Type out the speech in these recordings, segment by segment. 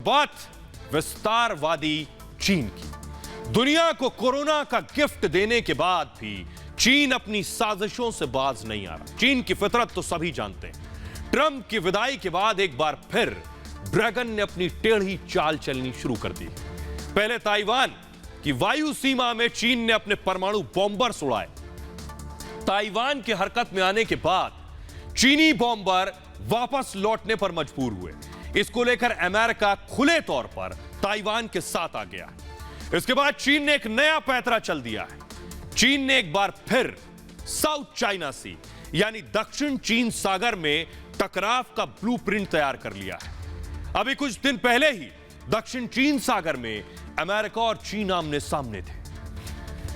बात विस्तारवादी चीन की। दुनिया को कोरोना का गिफ्ट देने के बाद भी चीन अपनी साजिशों से बाज नहीं आ रहा। चीन की फितरत तो सभी जानते हैं। ट्रंप की विदाई के बाद एक बार फिर ड्रैगन ने अपनी टेढ़ी चाल चलनी शुरू कर दी। पहले ताइवान की वायु सीमा में चीन ने अपने परमाणु बॉम्बर्स उड़ाए। ताइवान की हरकत में आने के बाद चीनी बॉम्बर वापस लौटने पर मजबूर हुए। इसको लेकर अमेरिका खुले तौर पर ताइवान के साथ आ गया। इसके बाद चीन ने एक नया पैंतरा चल दिया है। चीन ने एक बार फिर साउथ चाइना सी यानी दक्षिण चीन सागर में टकराव का ब्लूप्रिंट तैयार कर लिया है। अभी कुछ दिन पहले ही दक्षिण चीन सागर में अमेरिका और चीन आमने सामने थे।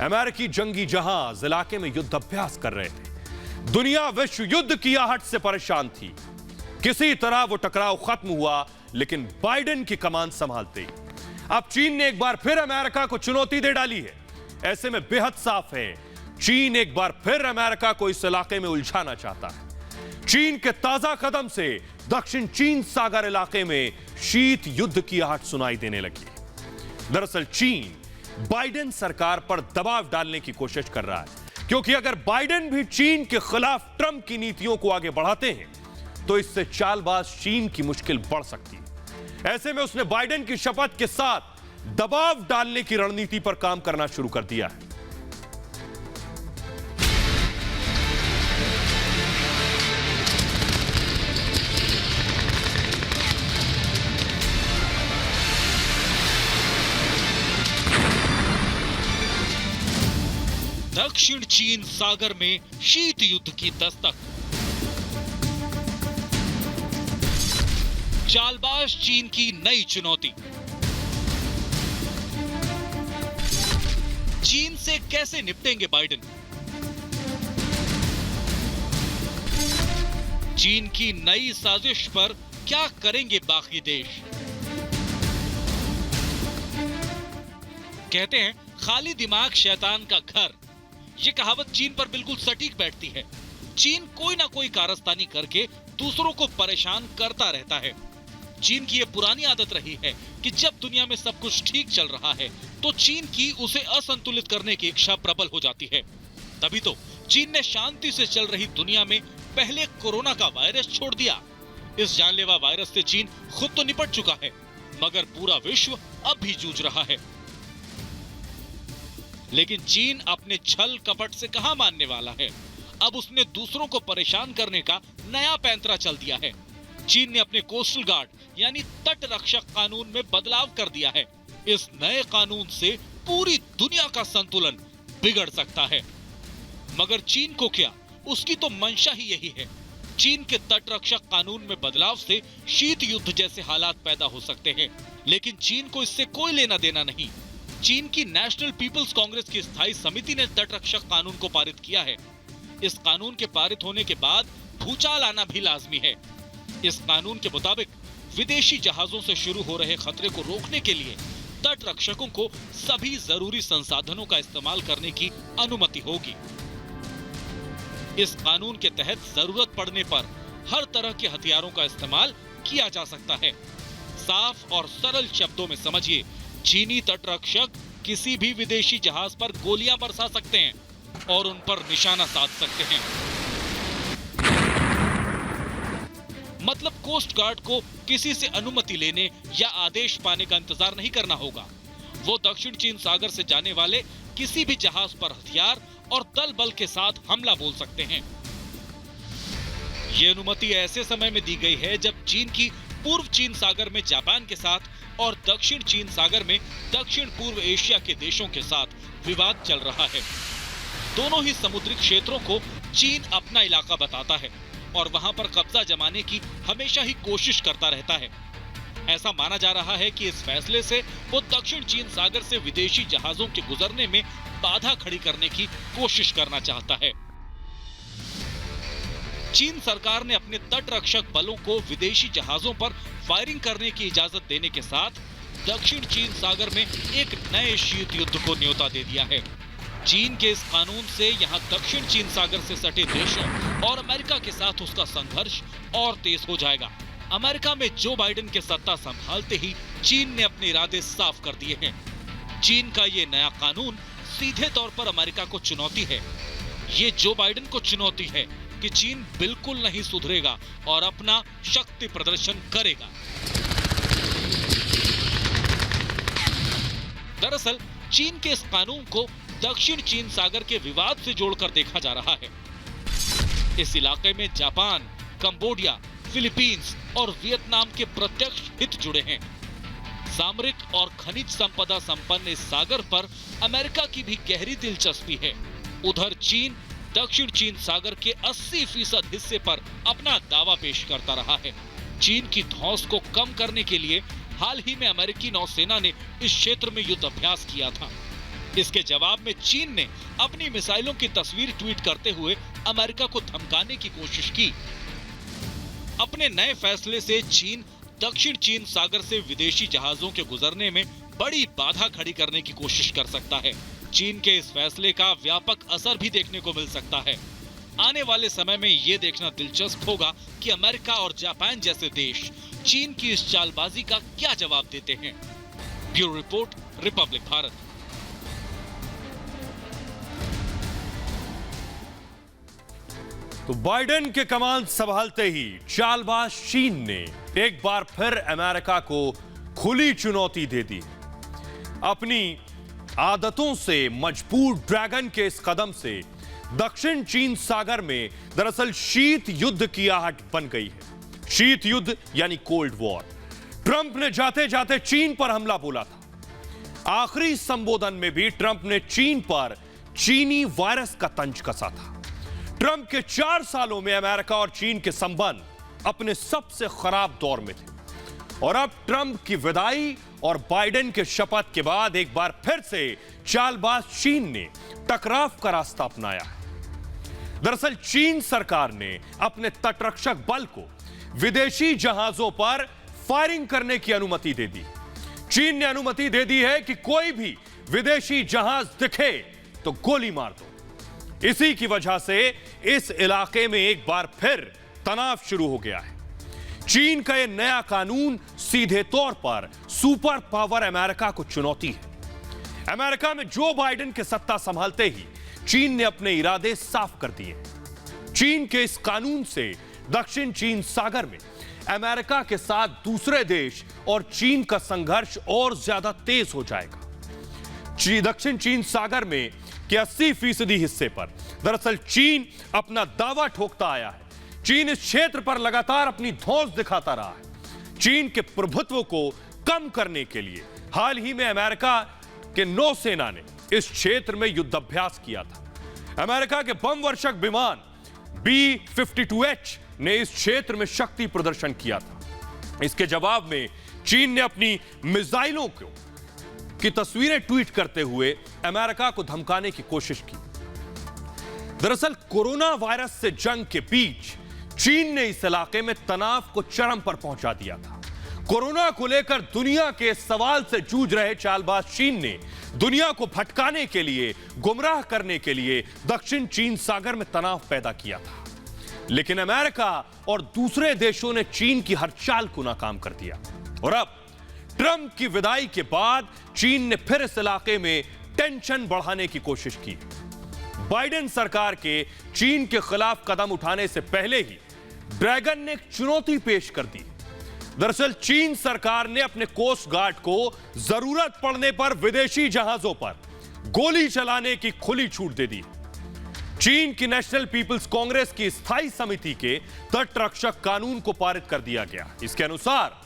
अमेरिकी जंगी जहाज इलाके में युद्ध अभ्यास कर रहे थे। दुनिया विश्व युद्ध की आहट से परेशान थी। किसी तरह वो टकराव खत्म हुआ, लेकिन बाइडेन की कमान संभालते ही अब चीन ने एक बार फिर अमेरिका को चुनौती दे डाली है। ऐसे में बेहद साफ है, चीन एक बार फिर अमेरिका को इस इलाके में उलझाना चाहता है। चीन के ताजा कदम से दक्षिण चीन सागर इलाके में शीत युद्ध की आहट सुनाई देने लगी। दरअसल चीन बाइडेन सरकार पर दबाव डालने की कोशिश कर रहा है, क्योंकि अगर बाइडेन भी चीन के खिलाफ ट्रंप की नीतियों को आगे बढ़ाते हैं तो इससे चालबाज चीन की मुश्किल बढ़ सकती है। ऐसे में उसने बाइडेन की शपथ के साथ दबाव डालने की रणनीति पर काम करना शुरू कर दिया है। दक्षिण चीन सागर में शीत युद्ध की दस्तक। चालबाज चीन की नई चुनौती। चीन से कैसे निपटेंगे बाइडेन? चीन की नई साजिश पर क्या करेंगे बाकी देश? कहते हैं खाली दिमाग शैतान का घर। ये कहावत चीन पर बिल्कुल सटीक बैठती है। चीन कोई ना कोई कारस्तानी करके दूसरों को परेशान करता रहता है। चीन की यह पुरानी आदत रही है कि जब दुनिया में सब कुछ ठीक चल रहा है तो चीन की उसे असंतुलित करने की इच्छा प्रबल हो जाती है। तभी तो चीन ने शांति से चल रही दुनिया में पहले कोरोना का वायरस छोड़ दिया। इस जानलेवा वायरस से चीन खुद तो निपट चुका है, मगर पूरा विश्व अब भी जूझ रहा है। लेकिन चीन अपने छल कपट से कहां मानने वाला है। अब उसने दूसरों को परेशान करने का नया पैंतरा चल दिया है। चीन ने अपने कोस्टल गार्ड यानी तट रक्षक कानून में बदलाव कर दिया है। इस नए कानून से पूरी दुनिया का संतुलन बिगड़ सकता है। मगर चीन को क्या, उसकी तो मंशा ही यही है। चीन के तट रक्षक कानून में बदलाव से शीत युद्ध जैसे हालात पैदा हो सकते हैं, लेकिन चीन को इससे कोई लेना देना नहीं। चीन की नेशनल पीपल्स कांग्रेस की स्थायी समिति ने तट रक्षक कानून को पारित किया है। इस कानून के पारित होने के बाद भूचाल आना भी लाजमी है। इस कानून के मुताबिक विदेशी जहाजों से शुरू हो रहे खतरे को रोकने के लिए तट रक्षकों को सभी जरूरी संसाधनों का इस्तेमाल करने की अनुमति होगी। इस कानून के तहत जरूरत पड़ने पर हर तरह के हथियारों का इस्तेमाल किया जा सकता है। साफ और सरल शब्दों में समझिए, चीनी तट रक्षक किसी भी विदेशी जहाज पर गोलियां बरसा सकते हैं और उन पर निशाना साध सकते हैं। मतलब कोस्ट गार्ड को किसी से अनुमति लेने या आदेश पाने का इंतजार नहीं करना होगा। वो दक्षिण चीन सागर से जाने वाले किसी भी जहाज पर हथियार और दल बल के साथ हमला बोल सकते हैं। ये अनुमति ऐसे समय में दी गई है जब चीन की पूर्व चीन सागर में जापान के साथ और दक्षिण चीन सागर में दक्षिण पूर्व एशिया के देशों के साथ विवाद चल रहा है। दोनों ही समुद्री क्षेत्रों को चीन अपना इलाका बताता है और वहां पर कब्जा जमाने की हमेशा ही कोशिश करता रहता है। ऐसा माना जा रहा है कि इस फैसले से वो दक्षिण चीन सागर से विदेशी जहाजों के गुजरने में बाधा खड़ी करने की कोशिश करना चाहता है। चीन सरकार ने अपने तट रक्षक बलों को विदेशी जहाजों पर फायरिंग करने की इजाजत देने के साथ दक्षिण चीन सागर में एक नए शीत युद्ध को न्योता दे दिया है। चीन के इस कानून से यहां दक्षिण चीन सागर से सटे देशों और अमेरिका के साथ उसका संघर्ष और तेज हो जाएगा। अमेरिका में जो बाइडेन के सत्ता संभालते ही चीन ने अपने इरादे साफ कर दिए हैं। चीन का ये नया कानून सीधे तौर पर अमेरिका को चुनौती है। ये जो बाइडेन को चुनौती है कि चीन बिल्कुल नहीं सुधरेगा और अपना शक्ति प्रदर्शन करेगा। दरअसल चीन के इस कानून को दक्षिण चीन सागर के विवाद से जोड़कर देखा जा रहा है। इस इलाके में जापान, कंबोडिया, फिलीपींस और वियतनाम के प्रत्यक्ष हित जुड़े हैं। सामरिक और खनिज संपदा संपन्न इस सागर पर अमेरिका की भी गहरी दिलचस्पी है। उधर चीन दक्षिण चीन सागर के 80% हिस्से पर अपना दावा पेश करता रहा है। चीन की धौंस को कम करने के लिए हाल ही में अमेरिकी नौसेना ने इस क्षेत्र में युद्ध अभ्यास किया था। इसके जवाब में चीन ने अपनी मिसाइलों की तस्वीर ट्वीट करते हुए अमेरिका को धमकाने की कोशिश की। अपने नए फैसले से चीन दक्षिण चीन सागर से विदेशी जहाजों के गुजरने में बड़ी बाधा खड़ी करने की कोशिश कर सकता है। चीन के इस फैसले का व्यापक असर भी देखने को मिल सकता है। आने वाले समय में ये देखना दिलचस्प होगा कि अमेरिका और जापान जैसे देश चीन की इस चालबाजी का क्या जवाब देते हैं। Bureau report, Republic Bharat. तो बाइडेन के कमान संभालते ही चालबाज चीन ने एक बार फिर अमेरिका को खुली चुनौती दे दी। अपनी आदतों से मजबूर ड्रैगन के इस कदम से दक्षिण चीन सागर में दरअसल शीत युद्ध की आहट बन गई है। शीत युद्ध यानी कोल्ड वॉर। ट्रंप ने जाते जाते चीन पर हमला बोला था। आखिरी संबोधन में भी ट्रंप ने चीन पर चीनी वायरस का तंज कसा था। ट्रंप के 4 सालों में अमेरिका और चीन के संबंध अपने सबसे खराब दौर में थे और अब ट्रंप की विदाई और बाइडेन के शपथ के बाद एक बार फिर से चालबाज चीन ने टकराव का रास्ता अपनाया है। दरअसल चीन सरकार ने अपने तटरक्षक बल को विदेशी जहाजों पर फायरिंग करने की अनुमति दे दी। चीन ने अनुमति दे दी है कि कोई भी विदेशी जहाज दिखे तो गोली मार दो। इसी की वजह से इस इलाके में एक बार फिर तनाव शुरू हो गया है। चीन का यह नया कानून सीधे तौर पर सुपर पावर अमेरिका को चुनौती है। अमेरिका में जो बाइडेन के सत्ता संभालते ही चीन ने अपने इरादे साफ कर दिए। चीन के इस कानून से दक्षिण चीन सागर में अमेरिका के साथ दूसरे देश और चीन का संघर्ष और ज्यादा तेज हो जाएगा। दक्षिण चीन सागर में के 80% हिस्से पर दरअसल चीन अपना दावा ठोकता आया है। चीन इस क्षेत्र पर लगातार अपनी धौंस दिखाता रहा है। चीन के प्रभुत्व को कम करने के लिए हाल ही में अमेरिका के नौसेना ने इस क्षेत्र में युद्धाभ्यास किया था। अमेरिका के बम वर्षक विमान B-52H ने इस क्षेत्र में शक्ति प्रदर्शन किया था। इसके जवाब में चीन ने अपनी मिसाइलों की तस्वीरें ट्वीट करते हुए अमेरिका को धमकाने की कोशिश की। दरअसल कोरोना वायरस से जंग के बीच चीन ने इस इलाके में तनाव को चरम पर पहुंचा दिया था। कोरोना को लेकर दुनिया के सवाल से जूझ रहे चालबाज चीन ने दुनिया को भटकाने के लिए, गुमराह करने के लिए दक्षिण चीन सागर में तनाव पैदा किया था। लेकिन अमेरिका और दूसरे देशों ने चीन की हर चाल को नाकाम कर दिया और अब ट्रंप की विदाई के बाद चीन ने फिर इस इलाके में टेंशन बढ़ाने की कोशिश की। बाइडेन सरकार के चीन के खिलाफ कदम उठाने से पहले ही ड्रैगन ने एक चुनौती पेश कर दी। दरअसल चीन सरकार ने अपने कोस्ट गार्ड को जरूरत पड़ने पर विदेशी जहाजों पर गोली चलाने की खुली छूट दे दी। चीन की नेशनल पीपल्स कांग्रेस की स्थायी समिति के तटरक्षक कानून को पारित कर दिया गया। इसके अनुसार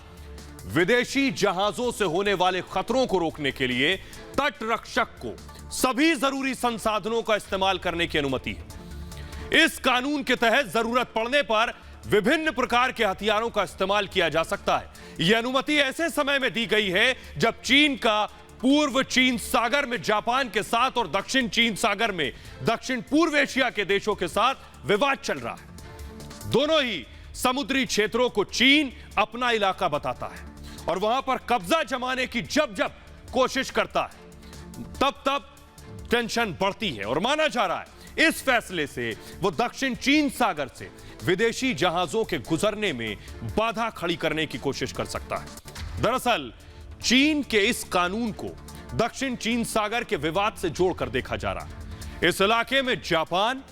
विदेशी जहाजों से होने वाले खतरों को रोकने के लिए तटरक्षक को सभी जरूरी संसाधनों का इस्तेमाल करने की अनुमति है। इस कानून के तहत जरूरत पड़ने पर विभिन्न प्रकार के हथियारों का इस्तेमाल किया जा सकता है। यह अनुमति ऐसे समय में दी गई है जब चीन का पूर्व चीन सागर में जापान के साथ और दक्षिण चीन सागर में दक्षिण पूर्व एशिया के देशों के साथ विवाद चल रहा है। दोनों ही समुद्री क्षेत्रों को चीन अपना इलाका बताता है और वहां पर कब्जा जमाने की जब जब कोशिश करता है तब तब टेंशन बढ़ती है और माना जा रहा है इस फैसले से वो दक्षिण चीन सागर से विदेशी जहाजों के गुजरने में बाधा खड़ी करने की कोशिश कर सकता है। दरअसल चीन के इस कानून को दक्षिण चीन सागर के विवाद से जोड़कर देखा जा रहा है। इस इलाके में जापान,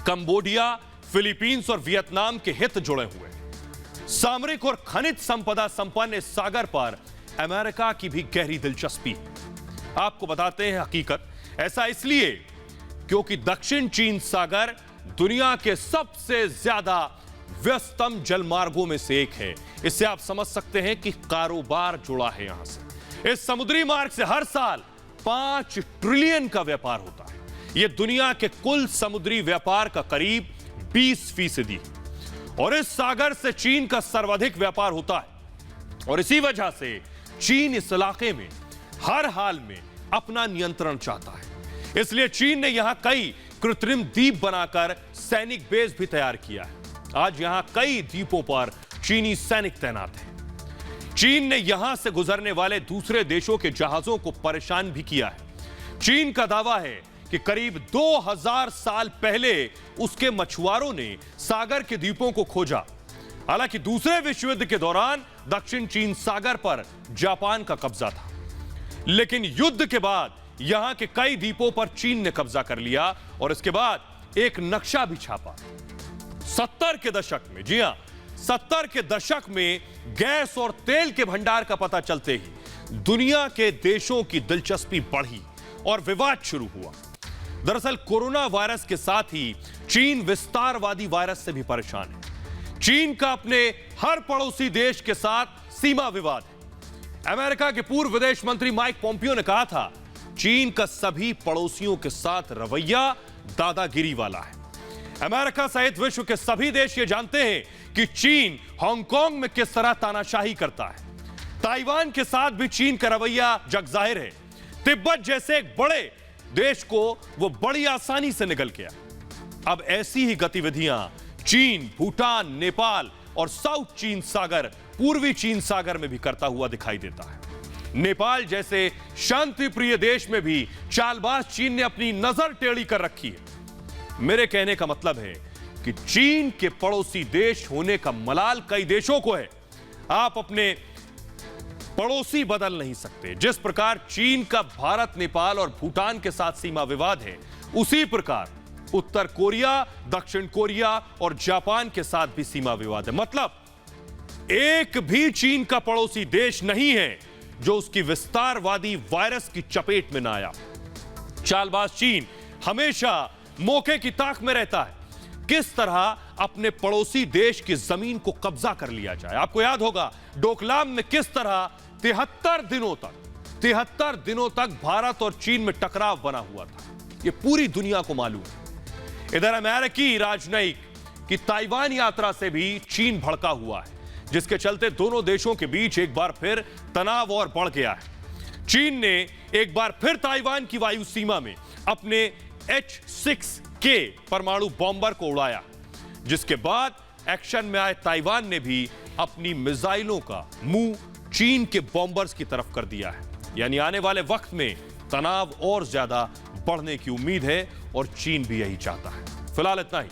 कंबोडिया, फिलीपींस और वियतनाम के हित जुड़े हुए हैं। सामरिक और खनिज संपदा संपन्न इस सागर पर अमेरिका की भी गहरी दिलचस्पी है। आपको बताते हैं हकीकत। ऐसा इसलिए क्योंकि दक्षिण चीन सागर दुनिया के सबसे ज्यादा व्यस्तम जलमार्गों में से एक है। इससे आप समझ सकते हैं कि कारोबार जुड़ा है यहां से। इस समुद्री मार्ग से हर साल 5 ट्रिलियन का व्यापार होता है। यह दुनिया के कुल समुद्री व्यापार का करीब 20% और इस सागर से चीन का सर्वाधिक व्यापार होता है और इसी वजह से चीन इस इलाके में हर हाल में अपना नियंत्रण चाहता है। इसलिए चीन ने यहां कई कृत्रिम द्वीप बनाकर सैनिक बेस भी तैयार किया है। आज यहां कई द्वीपों पर चीनी सैनिक तैनात हैं। चीन ने यहां से गुजरने वाले दूसरे देशों के जहाजों को परेशान भी किया है। चीन का दावा है कि करीब 2000 साल पहले उसके मछुआरों ने सागर के द्वीपों को खोजा। हालांकि दूसरे विश्व युद्ध के दौरान दक्षिण चीन सागर पर जापान का कब्जा था, लेकिन युद्ध के बाद यहां के कई द्वीपों पर चीन ने कब्जा कर लिया और इसके बाद एक नक्शा भी छापा। 70 के दशक में, जी हां, 70 के दशक में गैस और तेल के भंडार का पता चलते ही दुनिया के देशों की दिलचस्पी बढ़ी और विवाद शुरू हुआ। दरअसल कोरोना वायरस के साथ ही चीन विस्तारवादी वायरस से भी परेशान है। चीन का अपने हर पड़ोसी देश के साथ सीमा विवाद है। अमेरिका के पूर्व विदेश मंत्री माइक पोम्पियो ने कहा था, चीन का सभी पड़ोसियों के साथ रवैया दादागिरी वाला है। अमेरिका सहित विश्व के सभी देश ये जानते हैं कि चीन हांगकांग में किस तरह तानाशाही करता है। ताइवान के साथ भी चीन का रवैया जग जाहिर है। तिब्बत जैसे एक बड़े देश को वो बड़ी आसानी से निगल गया। अब ऐसी ही गतिविधियां चीन, भूटान, नेपाल और साउथ चीन सागर, पूर्वी चीन सागर में भी करता हुआ दिखाई देता है। नेपाल जैसे शांति प्रिय देश में भी चालबाज चीन ने अपनी नजर टेढ़ी कर रखी है। मेरे कहने का मतलब है कि चीन के पड़ोसी देश होने का मलाल कई देशों को है। आप अपने पड़ोसी बदल नहीं सकते। जिस प्रकार चीन का भारत, नेपाल और भूटान के साथ सीमा विवाद है, उसी प्रकार उत्तर कोरिया, दक्षिण कोरिया और जापान के साथ भी सीमा विवाद है। मतलब एक भी चीन का पड़ोसी देश नहीं है जो उसकी विस्तारवादी वायरस की चपेट में ना आया। चालबाज चीन हमेशा मौके की ताक में रहता है, किस तरह अपने पड़ोसी देश की जमीन को कब्जा कर लिया जाए। आपको याद होगा डोकलाम में किस तरह 73 दिनों तक भारत और चीन में टकराव बना हुआ था। यह पूरी दुनिया को मालूम है। इधर अमेरिकी राजनयिक की ताइवान यात्रा से भी चीन भड़का हुआ है, जिसके चलते दोनों देशों के बीच एक बार फिर तनाव और बढ़ गया है। चीन ने एक बार फिर ताइवान की वायु सीमा में अपने H-6K परमाणु बॉम्बर को उड़ाया, जिसके बाद एक्शन में आए ताइवान ने भी अपनी मिसाइलों का मुंह चीन के बॉम्बर्स की तरफ कर दिया है। यानी आने वाले वक्त में तनाव और ज्यादा बढ़ने की उम्मीद है और चीन भी यही चाहता है। फिलहाल इतना ही।